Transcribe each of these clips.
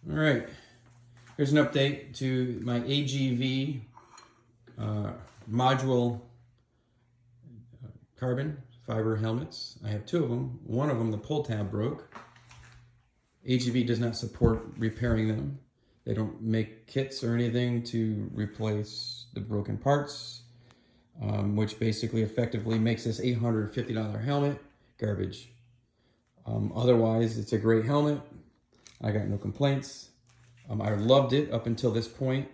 All right, here's an update to my AGV module carbon fiber helmets. I have two of them. One of them, the pull tab broke. AGV does not support repairing them. They don't make kits or anything to replace the broken parts, which basically effectively makes this $850 helmet garbage. Otherwise, it's a great helmet. I got no complaints. I loved it up until this point.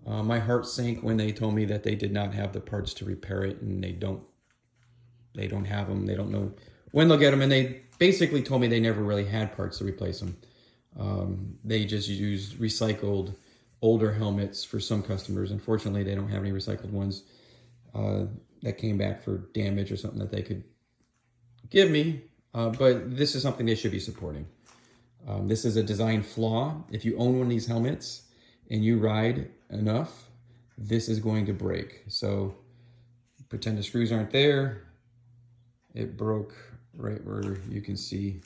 My heart sank when they told me that they did not have the parts to repair it, and they don't have them. They don't know when they'll get them, and they basically told me they never really had parts to replace them. They just used recycled older helmets for some customers. Unfortunately, they don't have any recycled ones that came back for damage or something that they could give me. But this is something they should be supporting. This is a design flaw. If you own one of these helmets and you ride enough, this is going to break. So pretend the screws aren't there. It broke right where you can see,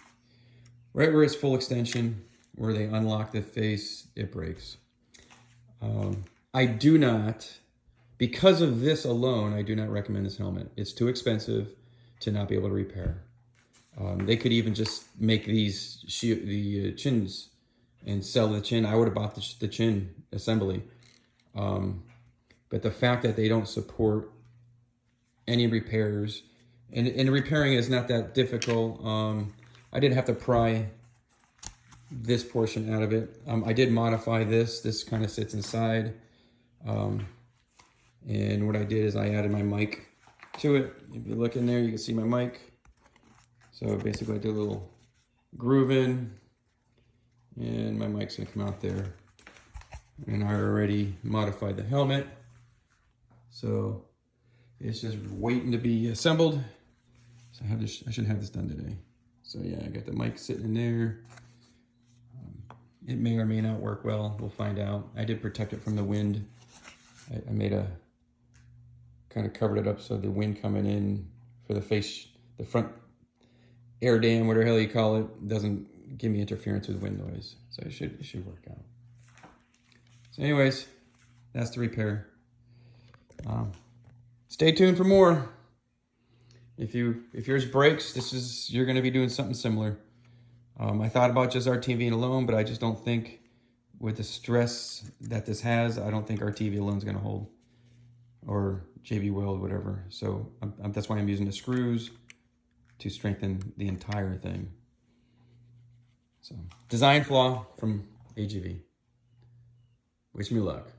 right where it's full extension, where they unlock the face, it breaks. I do not, because of this alone, I do not recommend this helmet. It's too expensive to not be able to repair. They could even just make these chins and sell the chin. I would have bought the chin assembly. But the fact that they don't support any repairs, and repairing is not that difficult. I did have to pry this portion out of it. I did modify this. This kind of sits inside. And what I did is I added my mic to it. If you look in there, you can see my mic. So basically I did a little groove in, and my mic's gonna come out there. And I already modified the helmet. So it's just waiting to be assembled. So I should have this done today. So yeah, I got the mic sitting in there. It may or may not work well, we'll find out. I did protect it from the wind. I made kind of covered it up so the wind coming in for the face, the front air dam, whatever the hell you call it, doesn't give me interference with wind noise. So it should work out. So anyways, that's the repair. Stay tuned for more. If yours breaks, you're gonna be doing something similar. I thought about just RTV alone, but I just don't think with the stress that this has, I don't think RTV alone is gonna hold, or JB Weld, whatever. So that's why I'm using the screws to strengthen the entire thing. So design flaw from AGV. Wish me luck.